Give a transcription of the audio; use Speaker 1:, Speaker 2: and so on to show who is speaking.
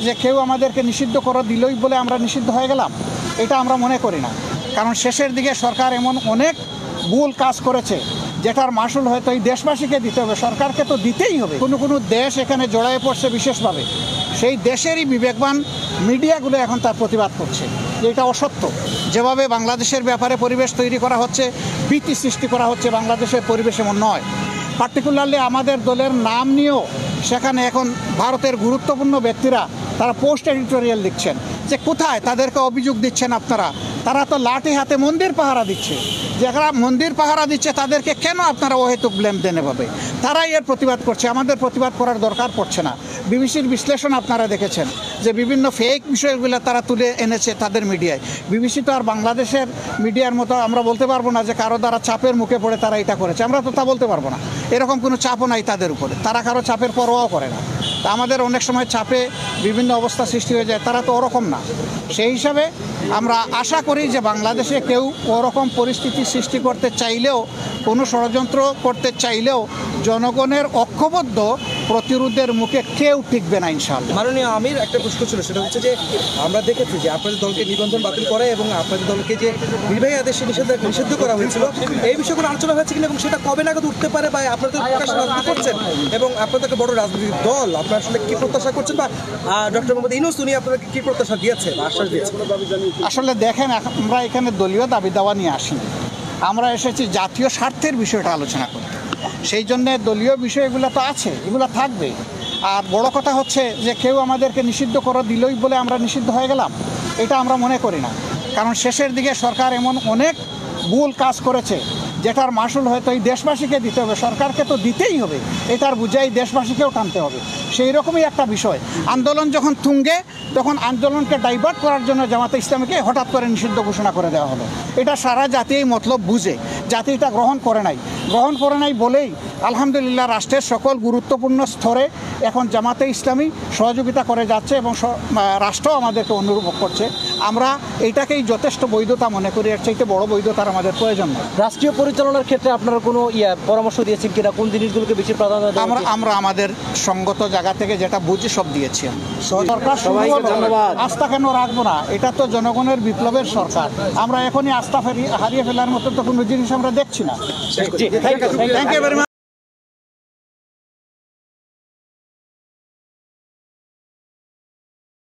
Speaker 1: যে কেউ আমাদেরকে নিষিদ্ধ করে দিলই বলে আমরা নিষিদ্ধ হয়ে গেলাম, এটা আমরা মনে করি না। কারণ শেষের দিকে সরকার এমন অনেক ভুল কাজ করেছে যেটার মাসুল হয়তো এই দেশবাসীকে দিতে হবে, সরকারকে তো দিতেই হবে। কোনো কোনো দেশ এখানে জড়ায়ে পড়ছে বিশেষভাবে, সেই দেশেরই বিবেকবান মিডিয়াগুলো এখন তার প্রতিবাদ করছে যে এটা অসত্য। যেভাবে বাংলাদেশের ব্যাপারে পরিবেশ তৈরি করা হচ্ছে, ভীতি সৃষ্টি করা হচ্ছে, বাংলাদেশের পরিবেশ এমন নয়। পার্টিকুলারলি আমাদের দলের নাম নিয়েও সেখানে এখন ভারতের গুরুত্বপূর্ণ ব্যক্তিরা তারা পোস্ট এডিটোরিয়াল লিখছেন যে কোথায় তাদেরকে অভিযোগ দিচ্ছেন আপনারা, তারা তো লাঠি হাতে মন্দির পাহারা দিচ্ছে, যারা মন্দির পাহারা দিচ্ছে তাদেরকে কেন আপনারা অহেতুক ব্লেম দেন? এভাবে তারাই এর প্রতিবাদ করছে, আমাদের প্রতিবাদ করার দরকার পড়ছে না। বিবিসির বিশ্লেষণ আপনারা দেখেছেন যে বিভিন্ন ফেক বিষয়গুলো তারা তুলে এনেছে তাদের মিডিয়ায়। বিবিসি তো আর বাংলাদেশের মিডিয়ার মতো আমরা বলতে পারবো না যে কারো দ্বারা চাপের মুখে পড়ে তারা এটা করেছে, আমরা তো তা বলতে পারবো না। এরকম কোনো চাপও নাই তাদের উপরে, তারা কারো চাপের পরোয়াও করে না। তা আমাদের অনেক সময় চাপে বিভিন্ন অবস্থা সৃষ্টি হয়ে যায়, তারা তো ওরকম না। সেই হিসাবে আমরা আশা করি যে বাংলাদেশে কেউ ওরকম পরিস্থিতি সৃষ্টি করতে চাইলেও, কোনো ষড়যন্ত্র করতে চাইলেও জনগণের ঐক্যবদ্ধ প্রতিরোধের মুখে কেউ টিকবে না ইনশাআল্লাহ।
Speaker 2: মাননীয় আমির, একটা প্রশ্ন ছিল, সেটা হচ্ছে যে আমরা দেখেছি যে আপনাদের দলকে নিবন্ধন বাতিল করে এবং আপনাদের দলকে যে নির্বাহী আদেশে নিষিদ্ধ করা হয়েছিল, এই বিষয়গুলো আলোচনা হয়েছে কিনা এবং সেটা কবে নাগাদ উঠতে পারে, বা আপনাদের প্রকাশে রাজনীতি করছেন এবং আপনাদেরকে বড় রাজনৈতিক দল, আপনারা আসলে কি প্রত্যাশা করছেন, বা ডক্টর মোহাম্মদ ইউনূস উনি আপনাদেরকে কি প্রত্যাশা দিয়েছে বা আশ্বাস দিয়েছে?
Speaker 1: আসলে দেখেন, আমরা এখানে দলীয় দাবি দাওয়া নিয়ে আসিনি, আমরা এসেছি জাতীয় স্বার্থের বিষয়টা আলোচনা করতে। সেই জন্য দলীয় বিষয়গুলো তো আছে, এগুলো থাকবে। আর বড় কথা হচ্ছে যে কেউ আমাদেরকে নিষিদ্ধ করে দিলই বলে আমরা নিষিদ্ধ হয়ে গেলাম, এটা আমরা মনে করি না। কারণ শেষের দিকে সরকার এমন অনেক ভুল কাজ করেছে যেটার মাসুল হয়তো এই দেশবাসীকে দিতে হবে, সরকারকে তো দিতেই হবে, এটার বুঝাই দেশবাসীকেও টানতে হবে। সেই রকমই একটা বিষয়। আন্দোলন যখন তুঙ্গে, তখন আন্দোলনকে ডাইভার্ট করার জন্য জামাতে ইসলামীকে হঠাৎ করে নিষিদ্ধ ঘোষণা করে দেওয়া হলো। এটা সারা জাতি এই মতলব বুঝে, জাতি এটা গ্রহণ করে নাই বলেই আলহামদুলিল্লাহ রাষ্ট্রের সকল গুরুত্বপূর্ণ স্তরে এখন জামাতে ইসলামী সহযোগিতা করে যাচ্ছে এবং রাষ্ট্র আমাদেরকে অনুরূপ করছে। আমরা এইটাকেই যথেষ্ট বৈধতা মনে করি, এর চাইতে বড় বৈধতার আমাদের প্রয়োজন নয়।
Speaker 3: রাষ্ট্রীয় পরিচালনার ক্ষেত্রে আপনারা কোনো পরামর্শ দিয়েছেন কিনা, কোন জিনিসগুলোকে বেশি প্রাধান্য দেওয়া?
Speaker 1: আমরা আমাদের সঙ্গত জায়গা থেকে যেটা বুঝি সব দিয়েছি। সরকার আস্থা কেন রাখবো না? এটা তো জনগণের বিপ্লবের সরকার। আমরা এখনই আস্থা হারিয়ে ফেলার মতো তো কোনো জিনিস আমরা দেখছি না।
Speaker 3: Thank you very much.